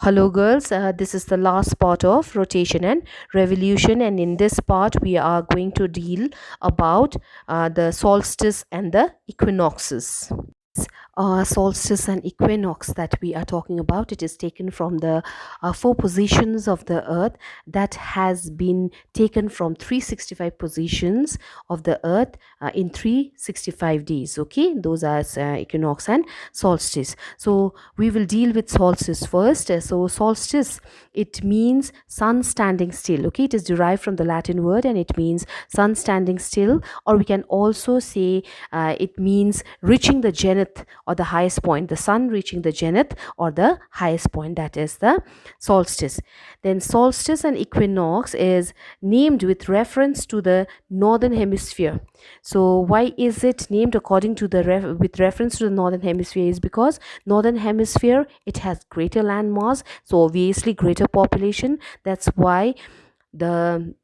Hello, girls. This is the last part of rotation and revolution, and in this part, we are going to deal about the solstice and the equinoxes. Solstice and equinox that we are talking about, it is taken from the four positions of the earth that has been taken from 365 positions of the earth in 365 days. Okay, those are equinox and solstice. So we will deal with solstice first. So solstice, it means sun standing still. Okay, it is derived from the Latin word and it means sun standing still, or we can also say it means reaching the zenith or the highest point, the sun reaching the zenith or the highest point, that is the solstice. Then solstice and equinox is named with reference to the northern hemisphere. So why is it named according to the with reference to the northern hemisphere? Is because northern hemisphere, it has greater land mass, so obviously greater population. That's why the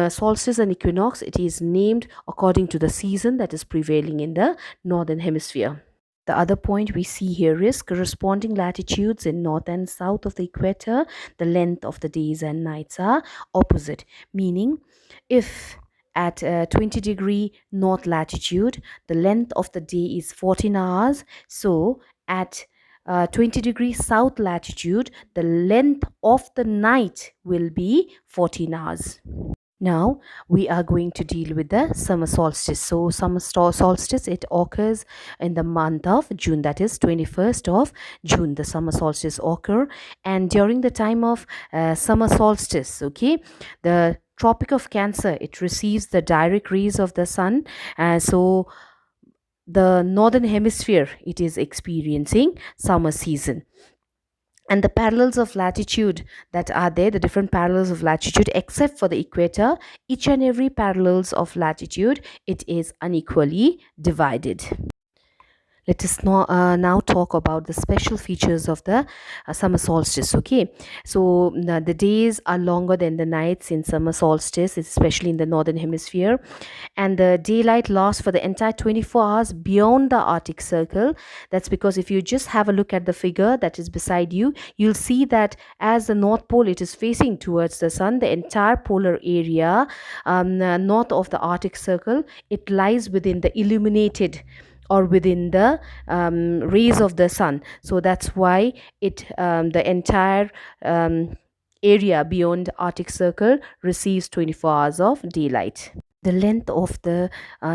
solstice and equinox, it is named according to the season that is prevailing in the northern hemisphere. The other point we see here is corresponding latitudes in north and south of the equator, the length of the days and nights are opposite, meaning if at 20-degree north latitude, the length of the day is 14 hours. So at 20-degree south latitude, the length of the night will be 14 hours. Now we are going to deal with the summer solstice. So summer solstice, it occurs in the month of June, that is 21st of June. The summer solstice occur, and during the time of summer solstice, okay, the Tropic of Cancer, it receives the direct rays of the sun. So the northern hemisphere, it is experiencing summer season, and the parallels of latitude that are there, the different parallels of latitude except for the equator, each and every parallels of latitude, it is unequally divided. Let us now talk about the special features of the summer solstice. Okay, so the days are longer than the nights in summer solstice, especially in the northern hemisphere, and the daylight lasts for the entire 24 hours beyond the Arctic Circle. That's because if you just have a look at the figure that is beside you, you'll see that as the North Pole, it is facing towards the sun, the entire polar area north of the Arctic Circle, it lies within the illuminated or within the rays of the sun. So that's why the entire area beyond Arctic Circle receives 24 hours of daylight. The length of the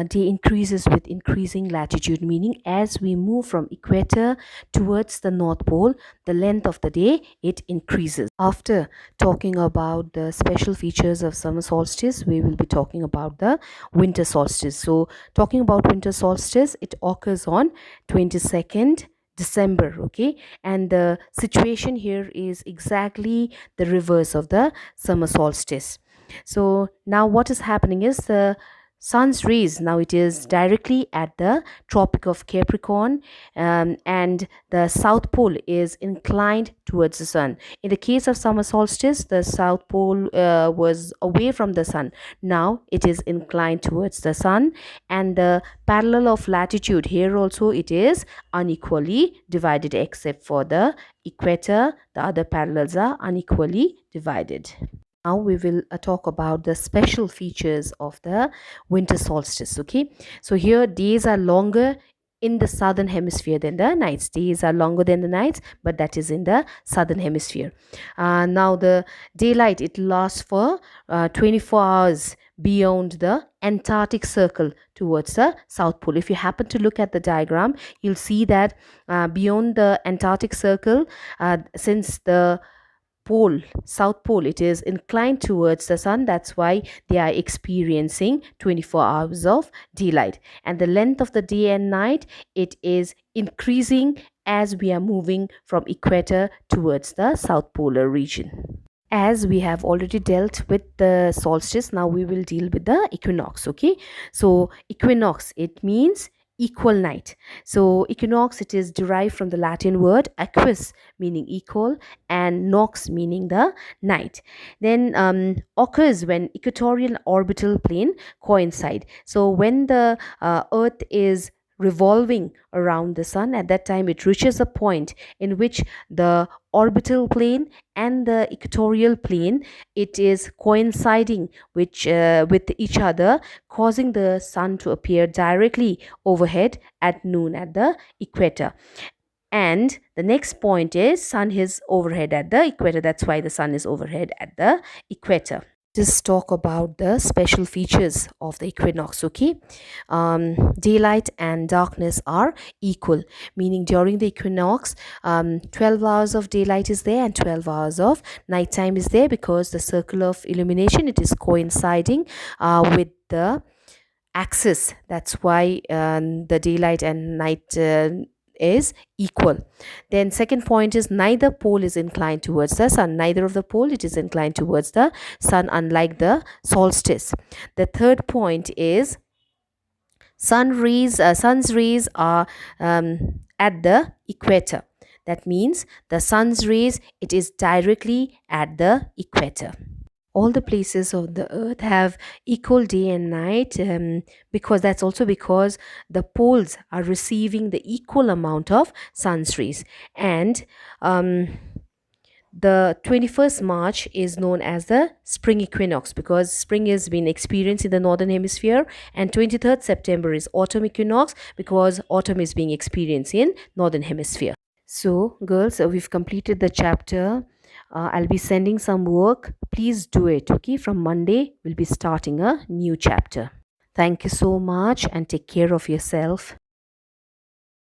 day increases with increasing latitude, meaning as we move from equator towards the North Pole, the length of the day, it increases. After talking about the special features of summer solstice, we will be talking about the winter solstice. So talking about winter solstice, it occurs on 22nd December, okay, and the situation here is exactly the reverse of the summer solstice. So now what is happening is the sun's rays, now it is directly at the Tropic of Capricorn, and the south pole is inclined towards the sun. In the case of summer solstice, the south pole was away from the sun. Now it is inclined towards the sun, and the parallel of latitude here also, it is unequally divided except for the equator. The other parallels are unequally divided. Now we will talk about the special features of the winter solstice. Okay, so here days are longer in the southern hemisphere than the nights. Days are longer than the nights, but that is in the southern hemisphere. Now the daylight, it lasts for 24 hours beyond the Antarctic Circle towards the South Pole. If you happen to look at the diagram, you'll see that beyond the Antarctic Circle, since the south pole, it is inclined towards the sun, that's why they are experiencing 24 hours of daylight, and the length of the day and night, it is increasing as we are moving from equator towards the south polar region. As we have already dealt with the solstice, now we will deal with the equinox. Okay, so equinox, it means equal night. So equinox, it is derived from the Latin word equus, meaning equal, and nox, meaning the night. Then occurs when equatorial orbital plane coincide. So when the earth is revolving around the sun, at that time it reaches a point in which the orbital plane and the equatorial plane, it is coinciding with each other, causing the sun to appear directly overhead at noon at the equator. And the next point is sun is overhead at the equator. That's why the sun is overhead at the equator. Just talk about the special features of the equinox. Okay, daylight and darkness are equal, meaning during the equinox 12 hours of daylight is there and 12 hours of nighttime is there, because the circle of illumination, it is coinciding with the axis. That's why the daylight and night is equal. Then second point is neither pole is inclined towards the sun. Neither of the pole, it is inclined towards the sun, unlike the solstice. The third point is sun's rays are at the equator. That means the sun's rays, it is directly at the equator. All the places of the earth have equal day and night, because that's also because the poles are receiving the equal amount of sun's rays. And the 21st March is known as the spring equinox, because spring has been experienced in the northern hemisphere, and 23rd September is autumn equinox, because autumn is being experienced in northern hemisphere. So girls, we've completed the chapter. I'll be sending some work. Please do it. Okay, from Monday we'll be starting a new chapter. Thank you so much and take care of yourself.